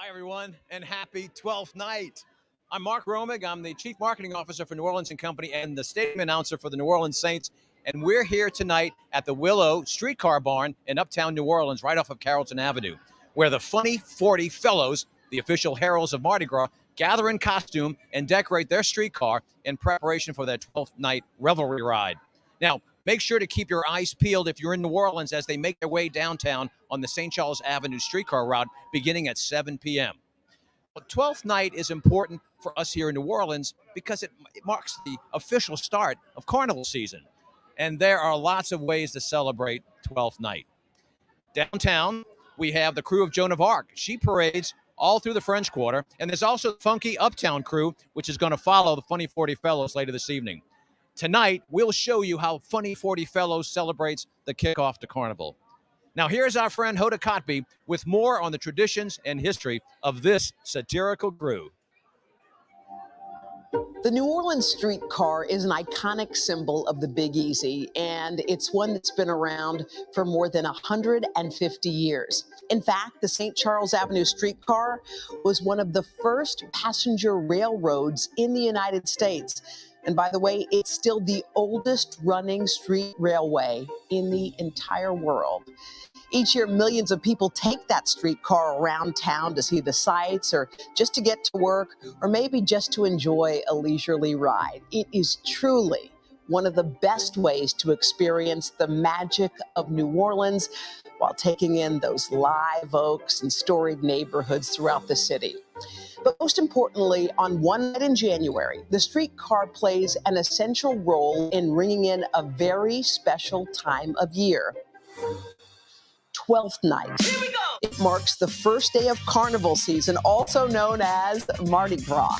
Hi, everyone, and happy 12th night. I'm Mark Romig. I'm the Chief Marketing Officer for New Orleans & Company and the stadium announcer for the New Orleans Saints. And we're here tonight at the Willow Streetcar Barn in uptown New Orleans, right off of Carrollton Avenue, where the Phunny Phorty Phellows, the official heralds of Mardi Gras, gather in costume and decorate their streetcar in preparation for their 12th night revelry ride. Now, make sure to keep your eyes peeled if you're in New Orleans as they make their way downtown on the St. Charles Avenue streetcar route beginning at 7 p.m. Well, 12th night is important for us here in New Orleans because it marks the official start of Carnival season. And there are lots of ways to celebrate 12th night. Downtown, we have the crew of Joan of Arc. She parades all through the French Quarter. And there's also the funky Uptown crew, which is going to follow the Phunny Phorty Phellows later this evening. Tonight, we'll show you how Phunny Phorty Phellows celebrates the kickoff to Carnival. Now, here's our friend Hoda Kotb with more on the traditions and history of this satirical crew. The New Orleans streetcar is an iconic symbol of the Big Easy, and it's one that's been around for more than 150 years. In fact, the St. Charles Avenue streetcar was one of the first passenger railroads in the United States. And by the way, it's still the oldest running street railway in the entire world. Each year, millions of people take that streetcar around town to see the sights or just to get to work or maybe just to enjoy a leisurely ride. It is truly one of the best ways to experience the magic of New Orleans while taking in those live oaks and storied neighborhoods throughout the city. But most importantly, on one night in January, the streetcar plays an essential role in ringing in a very special time of year. 12th night. Here we go. It marks the first day of Carnival season, also known as Mardi Gras.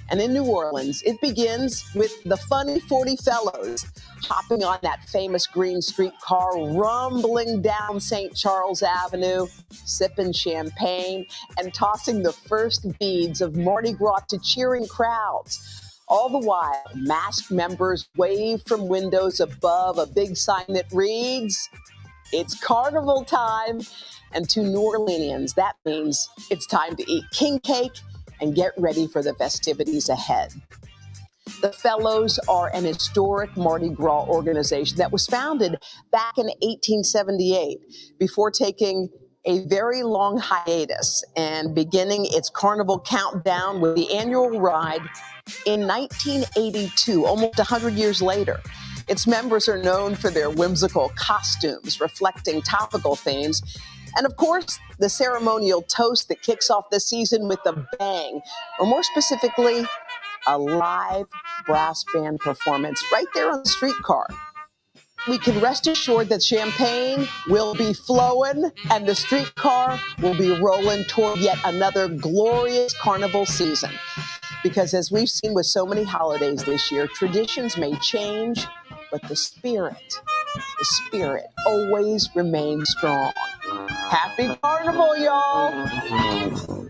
And in New Orleans, it begins with the Phunny Phorty Phellows hopping on that famous green streetcar, rumbling down St. Charles Avenue, sipping champagne, and tossing the first beads of Mardi Gras to cheering crowds. All the while, masked members wave from windows above a big sign that reads, "It's Carnival time." And to New Orleanians, that means it's time to eat king cake and get ready for the festivities ahead. The Phellows are an historic Mardi Gras organization that was founded back in 1878 before taking a very long hiatus and beginning its Carnival countdown with the annual ride in 1982, almost 100 years later. Its members are known for their whimsical costumes reflecting topical themes. And of course, the ceremonial toast that kicks off the season with a bang, or more specifically, a live brass band performance right there on the streetcar. We can rest assured that champagne will be flowing and the streetcar will be rolling toward yet another glorious Carnival season. Because as we've seen with so many holidays this year, traditions may change, but the spirit always remains strong. Happy Carnival, y'all!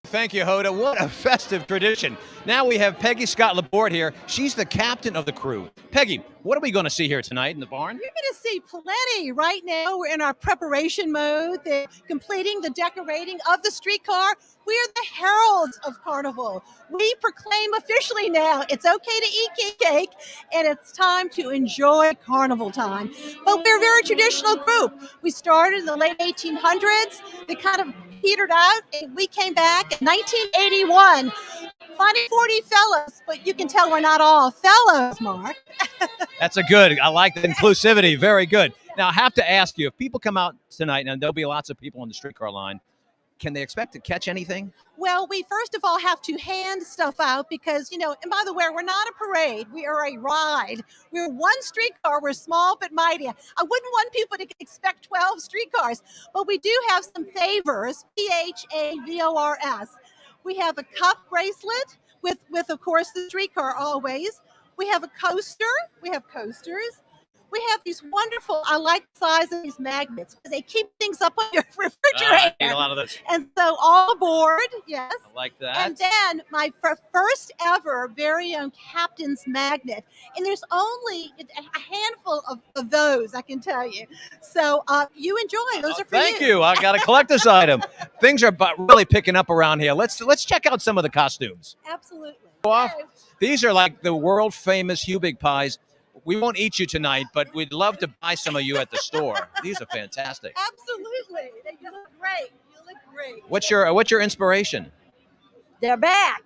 Thank you, Hoda. What a festive tradition. Now we have Peggy Scott Laborde here. She's the captain of the crew. Peggy, what are we going to see here tonight in the barn? You're going to see plenty. Right now, we're in our preparation mode. They're completing the decorating of the streetcar. We are the heralds of Carnival. We proclaim officially now it's okay to eat king cake, and it's time to enjoy Carnival time. But we're a very traditional group. We started in the late 1800s. They kind of petered out, and we came back in 1981. Phunny Phorty Phellows, but you can tell we're not all fellows, Mark. That's a good. I like the inclusivity. Very good. Now, I have to ask you, if people come out tonight, and there'll be lots of people on the streetcar line, can they expect to catch anything? Well, we first of all have to hand stuff out because, and by the way, we're not a parade. We are a ride. We're one streetcar. We're small but mighty. I wouldn't want people to expect 12 streetcars, but we do have some favors, PHAVORS. We have a cuff bracelet with of course, the streetcar always. We have a coaster. We have coasters. we have these wonderful, I like the size of these magnets because they keep things up on your I refrigerator. need a lot of this. And so all aboard, yes. I like that. And then my first ever very own captain's magnet. And there's only a handful of those, I can tell you. So you enjoy. Those are for you. Thank you. I got to collect this item. Things are really picking up around here. Let's check out some of the costumes. Absolutely. These are like the world famous Hubig pies. We won't eat you tonight, but we'd love to buy some of you at the store. These are fantastic. Absolutely. You look great. You look great. What's your inspiration? They're back.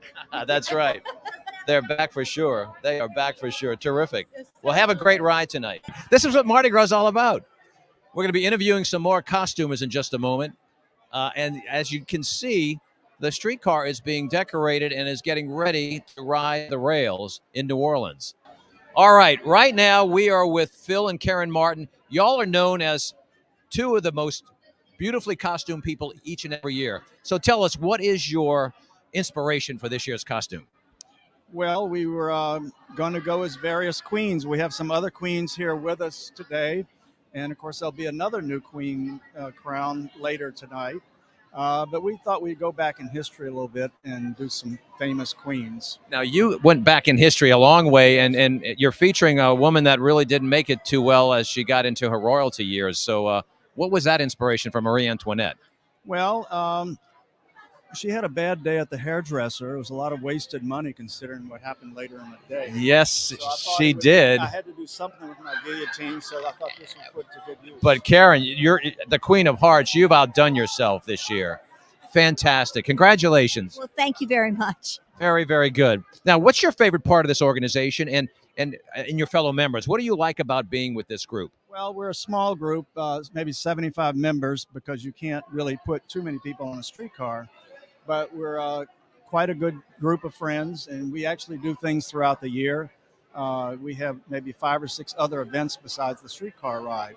That's right. They're back for sure. They are back for sure. Terrific. Well, have a great ride tonight. This is what Mardi Gras is all about. We're going to be interviewing some more costumers in just a moment. And as you can see, the streetcar is being decorated and is getting ready to ride the rails in New Orleans. All right now we are with Phil and Karen Martin. Y'all are known as two of the most beautifully costumed people each and every year. So tell us, what is your inspiration for this year's costume? Well, we were going to go as various queens. We have some other queens here with us today. And of course, there'll be another new queen crown later tonight. But we thought we'd go back in history a little bit and do some famous queens. Now, you went back in history a long way, and you're featuring a woman that really didn't make it too well as she got into her royalty years. So what was that inspiration from Marie Antoinette? Well, she had a bad day at the hairdresser. It was a lot of wasted money considering what happened later in the day. Yes, So she did. I had to do something with my guillotine, so I thought this was put to good use. But Karen, you're the Queen of Hearts. You've outdone yourself this year. Fantastic. Congratulations. Well, thank you very much. Very, very good. Now, what's your favorite part of this organization and your fellow members? What do you like about being with this group? Well, we're a small group, maybe 75 members, because you can't really put too many people on a streetcar. But we're quite a good group of friends, and we actually do things throughout the year. We have maybe 5 or 6 other events besides the streetcar ride.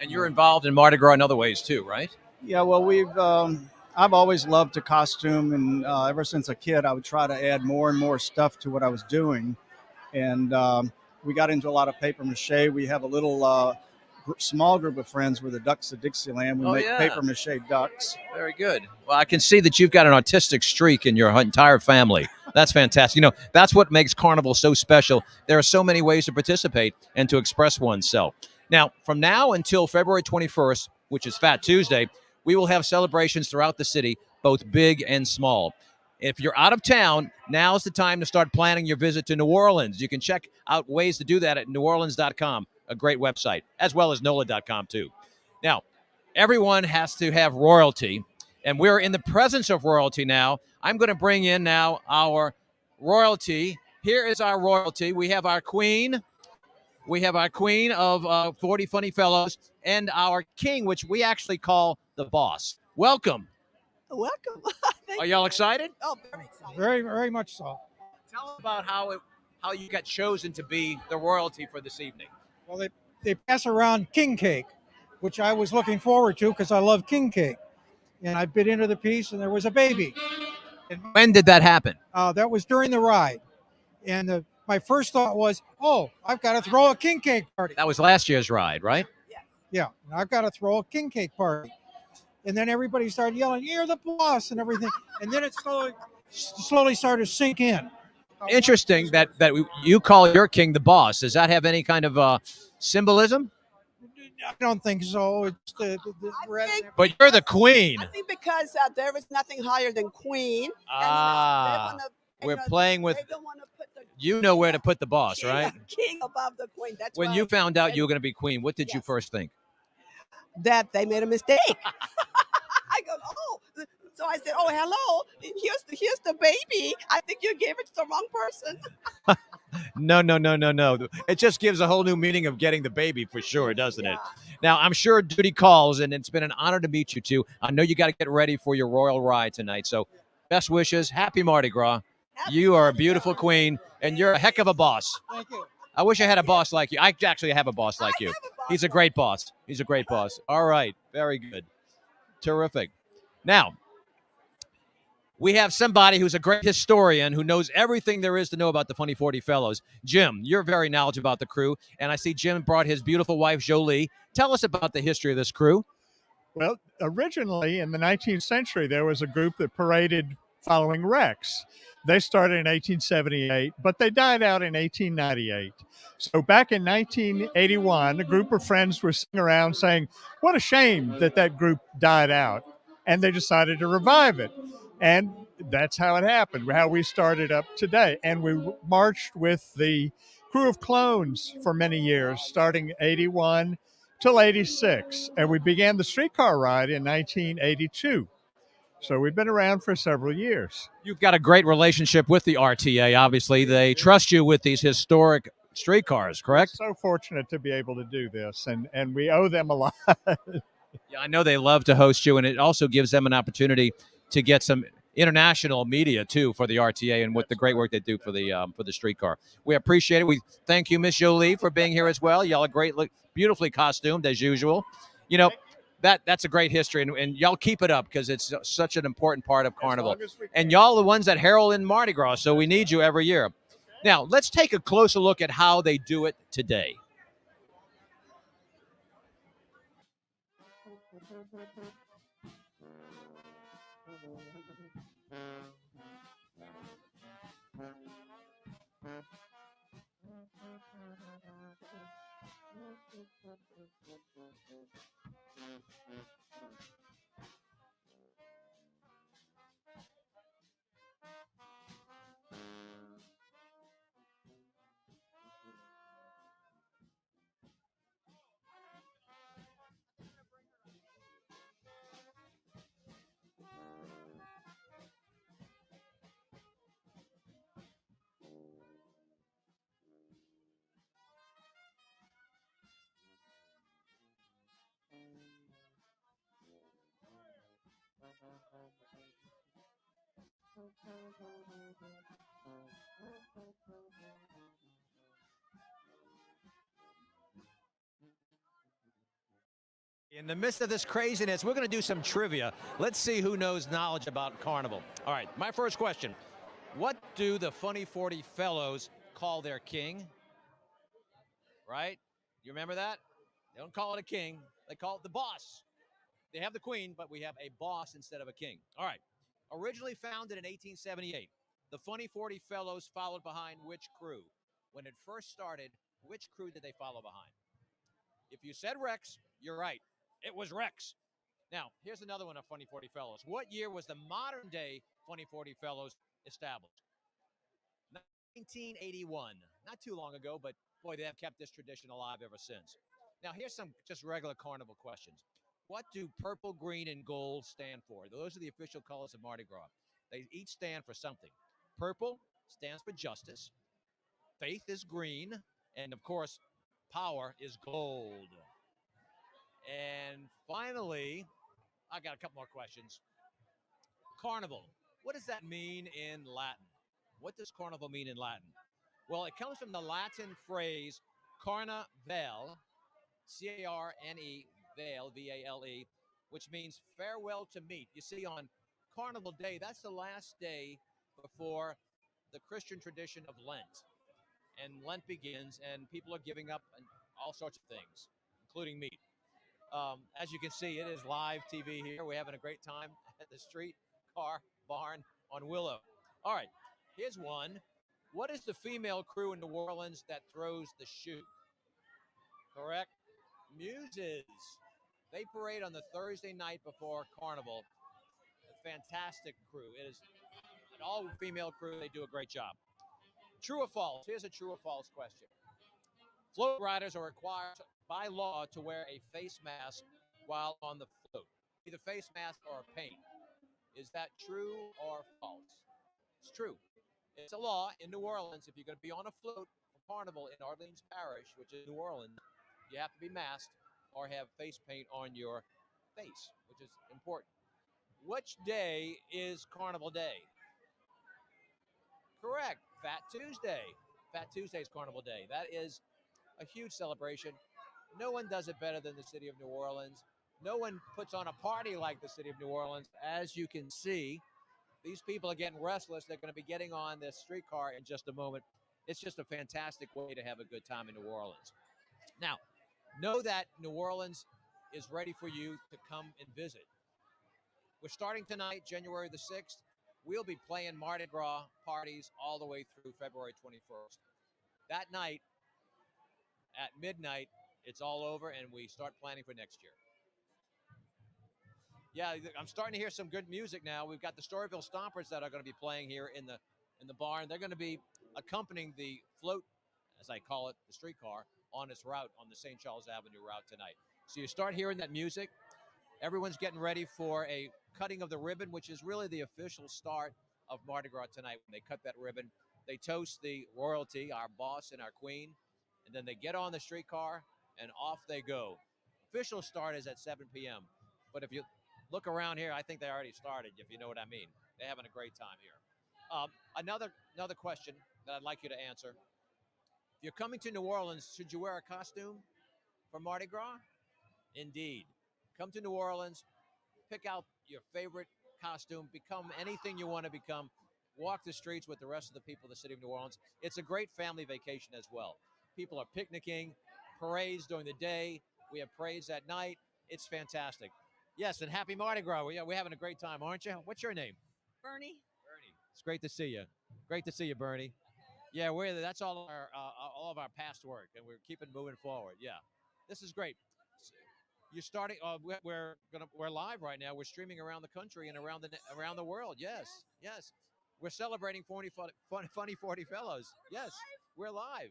And you're involved in Mardi Gras in other ways too, right? Yeah, well, I've always loved to costume, and ever since a kid, I would try to add more and more stuff to what I was doing. And we got into a lot of paper mache. We have a little small group of friends. We're the Ducks of Dixieland. We make paper mache ducks. Very good. Well, I can see that you've got an artistic streak in your entire family. That's fantastic. You know, that's what makes Carnival so special. There are so many ways to participate and to express oneself. Now, from now until February 21st, which is Fat Tuesday, we will have celebrations throughout the city, both big and small. If you're out of town, now's the time to start planning your visit to New Orleans. You can check out ways to do that at NOLA.com, a great website, as well as NOLA.com too. Now, everyone has to have royalty, and we're in the presence of royalty now. I'm going to bring in now our royalty. Here is our royalty. We have our queen. We have our queen of Phorty Phellows Fellows and our king, which we actually call the boss. Welcome. Welcome. Are y'all excited? Oh, very excited. Very, very much so. Tell us about how you got chosen to be the royalty for this evening. Well, they pass around king cake, which I was looking forward to because I love king cake. And I bit into the piece, and there was a baby. And When did that happen? that was during the ride. And my first thought was, oh, I've got to throw a king cake party. That was last year's ride, right? Yeah, and I've got to throw a king cake party. And then everybody started yelling, you're the boss, and everything. And then it slowly started to sink in. Interesting that you call your king the boss. Does that have any kind of symbolism? I don't think so. It's the red. think- But you're the queen. I think because there is nothing higher than queen. Ah, we're playing with. They don't want to put the You know where to put the boss, right? king above the queen. That's When why you found out you were going to be queen, what did you Yes. first think? that they made a mistake. I go, oh. So I said, oh, hello. Here's the baby. I think you gave it to the wrong person. No. It just gives a whole new meaning of getting the baby for sure, doesn't it? Now, I'm sure duty calls, and it's been an honor to meet you two. I know you got to get ready for your royal ride tonight. So best wishes. Happy Mardi Gras. You are a beautiful queen, and you're a heck of a boss. Thank you. I wish I had a boss like you. I actually have a boss like you. have a boss He's a great boss. He's a great boss. All right. Very good. Terrific. Now, We have somebody who's a great historian who knows everything there is to know about the Phunny Phorty Phellows. Jim, you're very knowledgeable about the crew, and I see Jim brought his beautiful wife, Jolie. Tell us about the history of this crew. Well, originally in the 19th century, there was a group that paraded following Rex. They started in 1878, but they died out in 1898. So back in 1981, a group of friends were sitting around saying, what a shame that that group died out. And they decided to revive it. And that's how it happened, how we started up today. And we marched with the crew of clones for many years, starting 81 till 86. And we began the streetcar ride in 1982. So we've been around for several years. You've got a great relationship with the RTA, obviously. They trust you with these historic streetcars, correct? We're so fortunate to be able to do this, and we owe them a lot. Yeah, I know they love to host you, and it also gives them an opportunity to get some international media too for the RTA and with the great work they do for the streetcar. We appreciate it. We thank you, Miss Jolie, for being here as well. Y'all are great, look beautifully costumed as usual. You know, that's a great history, and y'all keep it up because it's such an important part of Carnival. And y'all are the ones that herald in Mardi Gras, so we need you every year. Now, let's take a closer look at how they do it today. In the midst of this craziness, we're going to do some trivia. Let's see who knows knowledge about Carnival. All right, my first question. What do the Phunny Phorty Phellows call their king? Right? You remember that? They don't call it a king. They call it the boss. They have the queen, but we have a boss instead of a king. All right. Originally founded in 1878, the Phunny Phorty Phellows followed behind which crew? When it first started, which crew did they follow behind? If you said Rex, you're right. It was Rex. Now, here's another one of Phunny Phorty Phellows. What year was the modern day Phunny Phorty Phellows established? 1981. Not too long ago, but boy, they have kept this tradition alive ever since. Now, here's some just regular Carnival questions. What do purple, green, and gold stand for? Those are the official colors of Mardi Gras. They each stand for something. Purple stands for justice. Faith is green. And, of course, power is gold. And finally, I got a couple more questions. Carnival. What does that mean in Latin? What does carnival mean in Latin? Well, it comes from the Latin phrase carnaval, C-A-R-N-E, vale, V-A-L-E, which means farewell to meet. You see, on Carnival Day, that's the last day before the Christian tradition of Lent. And Lent begins, and people are giving up all sorts of things, including meat. As you can see, it is live TV here. We're having a great time at the street car barn on Willow. All right, here's one. What is the female crew in New Orleans that throws the shoe? Correct? Muses. They parade on the Thursday night before Carnival. A fantastic crew. It is an all-female crew. They do a great job. True or false? Here's a true or false question. Float riders are required by law to wear a face mask while on the float. Either face mask or a paint. Is that true or false? It's true. It's a law in New Orleans. If you're going to be on a float for Carnival in Orleans Parish, which is New Orleans, you have to be masked or have face paint on your face, which is important. Which day is Carnival Day? Correct. Fat Tuesday. Fat Tuesday is Carnival Day. That is a huge celebration. No one does it better than the city of New Orleans. No one puts on a party like the city of New Orleans. As you can see, These people are getting restless. They're going to be getting on this streetcar in just a moment. It's just a fantastic way to have a good time in New Orleans. Now, know that New Orleans is ready for you to come and visit. We're starting tonight, January the 6th. We'll be playing Mardi Gras parties all the way through February 21st. That night, at midnight, it's all over, and we start planning for next year. Yeah, I'm starting to hear some good music now. We've got the Storyville Stompers that are going to be playing here in the barn. They're going to be accompanying the float, as I call it, the streetcar, on its route, on the St. Charles Avenue route tonight. So you start hearing that music. Everyone's getting ready for a cutting of the ribbon, which is really the official start of Mardi Gras tonight. When they cut that ribbon, they toast the royalty, our boss and our queen, and then they get on the streetcar and off they go. Official start is at 7 p.m. But if you look around here, I think they already started, if you know what I mean. They're having a great time here. Another question that I'd like you to answer. If you're coming to New Orleans, should you wear a costume for Mardi Gras? Indeed. Come to New Orleans, pick out your favorite costume, become anything you want to become, walk the streets with the rest of the people of the city of New Orleans. It's a great family vacation as well. People are picnicking, parades during the day. We have parades at night. It's fantastic. Yes, and happy Mardi Gras. We're having a great time, aren't you? What's your name? Bernie. Bernie. It's great to see you. Great to see you, Bernie. Yeah, that's all of our past work, and we're keeping moving forward. Yeah, this is great. You're starting. We're live right now. We're streaming around the country and around the world. Yes, yes. We're celebrating Phunny Phorty Phellows. Yes, we're live.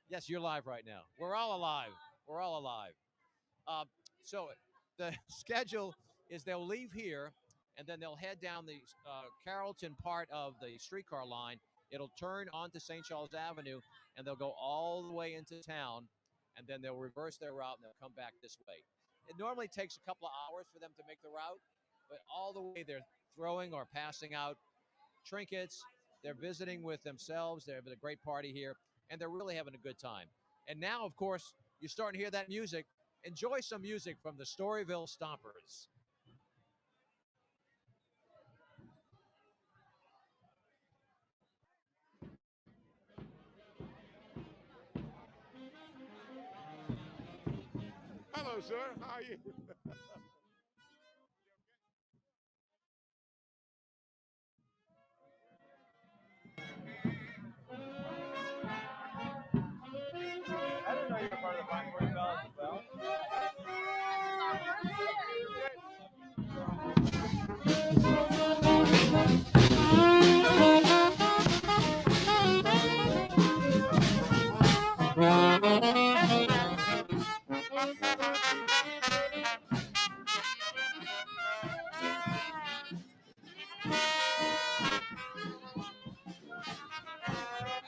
Yes, you're live right now. We're all alive. We're all alive. So the schedule is they'll leave here, and then they'll head down the Carrollton part of the streetcar line. It'll turn onto St. Charles Avenue, and they'll go all the way into town, and then they'll reverse their route, and they'll come back this way. It normally takes a couple of hours for them to make the route, but all the way they're throwing or passing out trinkets. They're visiting with themselves. They're having a great party here, and they're really having a good time. And now, of course, you're starting to hear that music. Enjoy some music from the Storyville Stompers. Hello, sir. How are you? I didn't know you were part of the Phunny Phorty Phellows as well.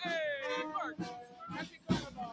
Hey, Mark. Happy Carnival.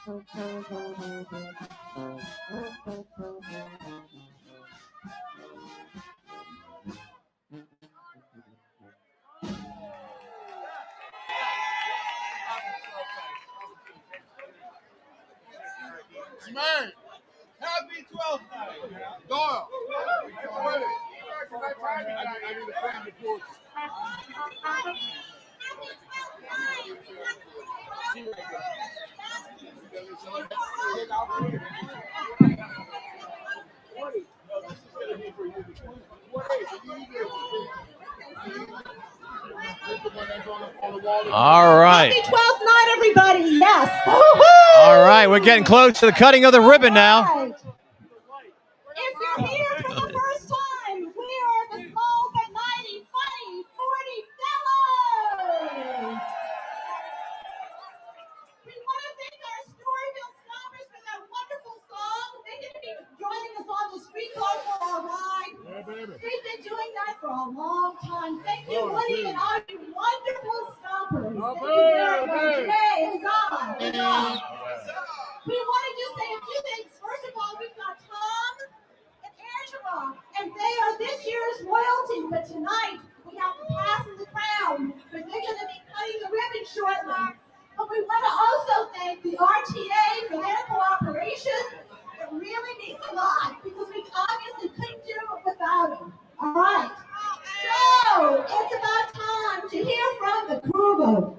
Man, happy 12th night. Doyle. I need a family portrait. All right. Happy 12th night, everybody. Yes. All right, we're getting close to the cutting of the ribbon now. Right. If you're here for the first time, we are the small but mighty Phunny Phorty Phellows. We want to thank our Storyville Stompers for that wonderful song. They're going to be joining us on the streetcar for our ride. We've been doing that for a long time. Thank you, Woody, and all you wonderful stompers. Thank you very much. Hey, it's on. It's on. We want to just say a few things. First of all, we've got Tom and Angela, and they are this year's royalty. But tonight, we have to pass them the crown, because they're going to be cutting the ribbon shortly. But we want to also thank the RTA for their cooperation. It really means a lot, because we obviously couldn't do it without them. All right. So, it's about time to hear from the crew.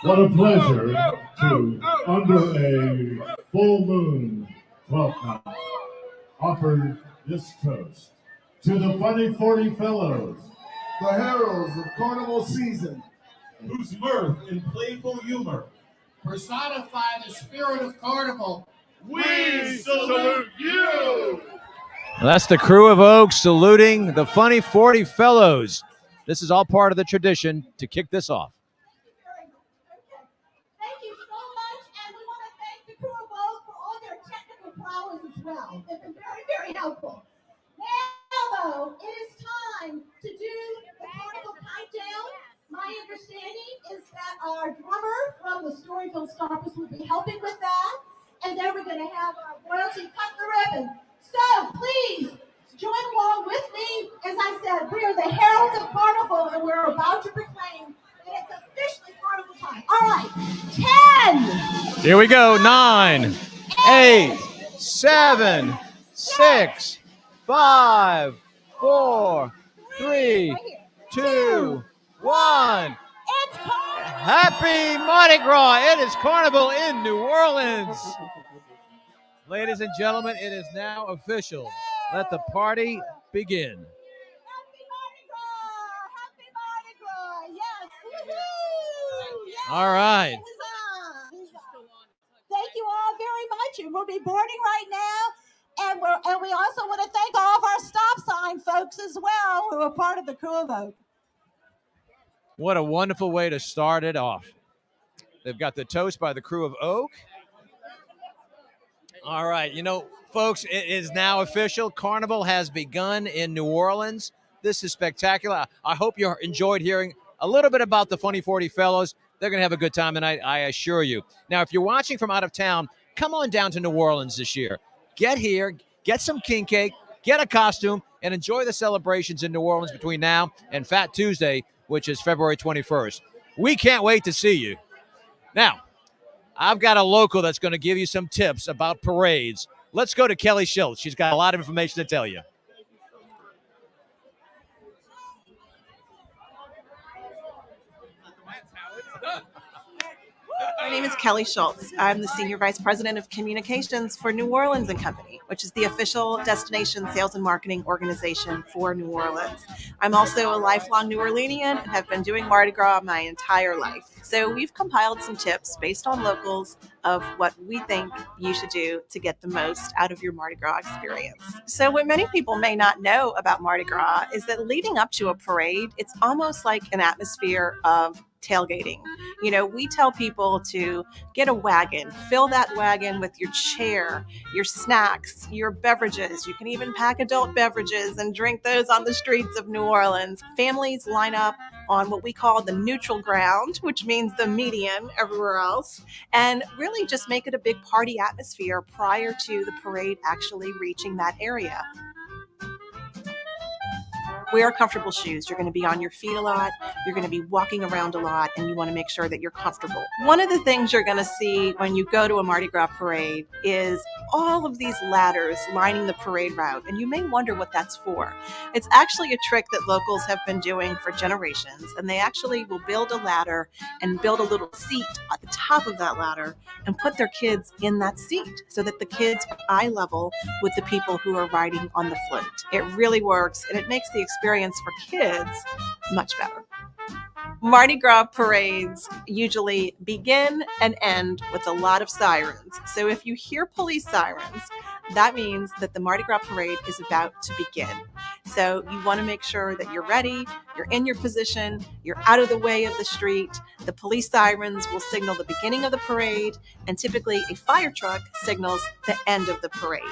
What a pleasure to, under a full moon 12th night, offer this toast to the Phunny Phorty Phellows, The heralds of Carnival season. whose mirth and playful humor personify the spirit of Carnival. We salute you! That's the crew of Oaks saluting the Phunny Phorty Phellows. This is all part of the tradition to kick this off. Thank you so much, and we want to thank the crew of Oak for all their technical prowess as well. They've been very, very helpful. Now, though, it is time to do the Carnival countdown. My understanding is that our drummer from the Storyville Stompers will be helping with that, and then we're going to have our royalty cut the ribbon. So, please, join along with me. As I said, we are the heralds of Carnival, and we're about to proclaim that it's officially Carnival time. All right, 10. Here we go. 9, 8, 7, 6, 5, 4, 3, 2, 1. It's Carnival. Happy Mardi Gras. It is Carnival in New Orleans. Ladies and gentlemen, it is now official. Let the party begin. Happy Mardi Gras! Happy Mardi Gras! Yes! Woo-hoo! Yes! All right. It is on. Thank you all very much, and we'll be boarding right now. And we also want to thank all of our stop sign folks as well, who are part of the crew of Oak. What a wonderful way to start it off. They've got the toast by the crew of Oak. All right, you know, folks, it is now official. Carnival has begun in New Orleans. This is spectacular. I hope you enjoyed hearing a little bit about the Phunny Phorty Phellows. They're going to have a good time tonight, I assure you. Now, if you're watching from out of town, come on down to New Orleans this year. Get here, get some king cake, get a costume, and enjoy the celebrations in New Orleans between now and Fat Tuesday, which is February 21st. We can't wait to see you. Now, I've got a local that's going to give you some tips about parades. Let's go to Kelly Schultz. She's got a lot of information to tell you. My name is Kelly Schultz. I'm the Senior Vice President of Communications for New Orleans & Company, which is the official destination sales and marketing organization for New Orleans. I'm also a lifelong New Orleanian and have been doing Mardi Gras my entire life. So we've compiled some tips based on locals of what we think you should do to get the most out of your Mardi Gras experience. So what many people may not know about Mardi Gras is that leading up to a parade, it's almost like an atmosphere of tailgating. You know, we tell people to get a wagon, fill that wagon with your chair, your snacks, your beverages. You can even pack adult beverages and drink those on the streets of New Orleans. Families line up on what we call the neutral ground, which means the median everywhere else, and really just make it a big party atmosphere prior to the parade actually reaching that area. Wear comfortable shoes. You're going to be on your feet a lot. You're going to be walking around a lot, and you want to make sure that you're comfortable. One of the things you're going to see when you go to a Mardi Gras parade is all of these ladders lining the parade route, and you may wonder what that's for. It's actually a trick that locals have been doing for generations, and they actually will build a ladder and build a little seat at the top of that ladder and put their kids in that seat so that the kids are eye level with the people who are riding on the float. It really works, and it makes the experience for kids much better. Mardi Gras parades usually begin and end with a lot of sirens. So if you hear police sirens, that means that the Mardi Gras parade is about to begin. So you want to make sure that you're ready, you're in your position, you're out of the way of the street. The police sirens will signal the beginning of the parade, and typically a fire truck signals the end of the parade.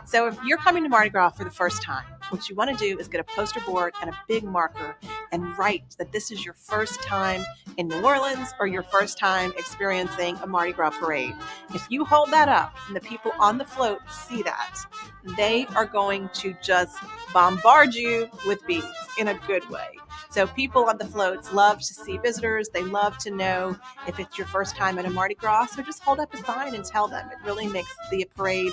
So if you're coming to Mardi Gras for the first time, what you want to do is get a poster board and a big marker and write that this is your first time in New Orleans or your first time experiencing a Mardi Gras parade. If you hold that up and the people on the float see that, they are going to just bombard you with beads in a good way. So people on the floats love to see visitors. They love to know if it's your first time at a Mardi Gras. So just hold up a sign and tell them. It really makes the parade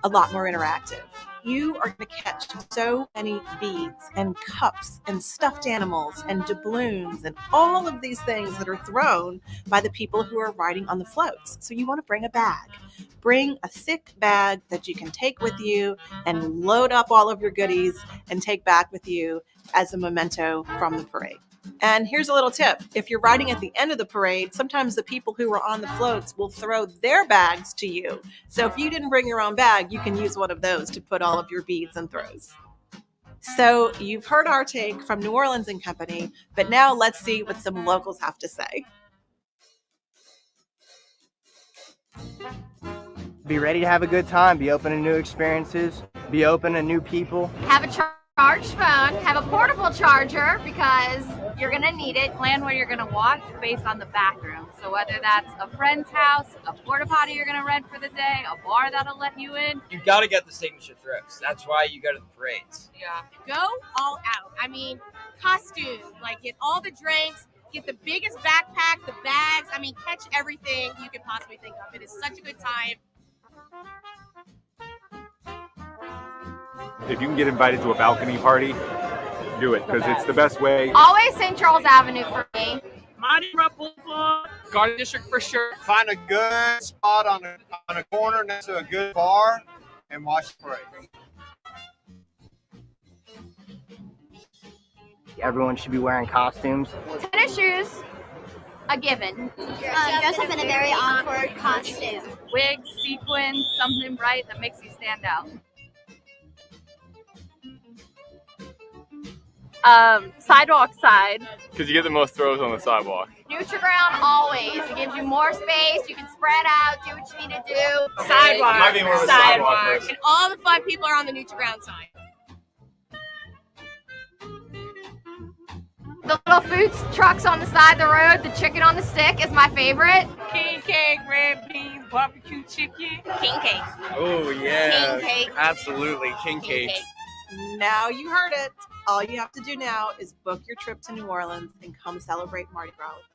a lot more interactive. You are going to catch so many beads and cups and stuffed animals and doubloons and all of these things that are thrown by the people who are riding on the floats. So you want to bring a bag. Bring a thick bag that you can take with you and load up all of your goodies and take back with you as a memento from the parade. And here's a little tip. If you're riding at the end of the parade, sometimes the people who are on the floats will throw their bags to you. So if you didn't bring your own bag, you can use one of those to put all of your beads and throws. So you've heard our take from New Orleans and Company, but now let's see what some locals have to say. Be ready to have a good time. Be open to new experiences. Be open to new people. Have a charged phone. Have a portable charger because you're going to need it. Plan where you're going to walk based on the bathroom. So whether that's a friend's house, a porta potty you're going to rent for the day, a bar that'll let you in. You got to get the signature thrips. That's why you go to the parades. Yeah. Go all out. I mean, costume. Like, get all the drinks. Get the biggest backpack, the bags. I mean, catch everything you could possibly think of. It is such a good time. If you can get invited to a balcony party, do it, because it's the best way. Always St. Charles Avenue for me. Mardi Gras Boulevard. Garden District for sure. Find a good spot on a corner next to a good bar and watch the parade. Everyone should be wearing costumes. Tennis shoes, a given. Dress up in a very awkward costume. Wigs, sequins, something bright that makes you stand out. Sidewalk side. Because you get the most throws on the sidewalk. Nutri-Ground always. It gives you more space. You can spread out, do what you need to do. Sidewalk. Might be more of a sidewalk person. And all the fun people are on the Nutri-Ground side. The little food trucks on the side of the road, the chicken on the stick is my favorite. King cake, red beans, barbecue chicken. King cake. Oh, yeah. King cake. Absolutely. King cake. Now you heard it. All you have to do now is book your trip to New Orleans and come celebrate Mardi Gras with us.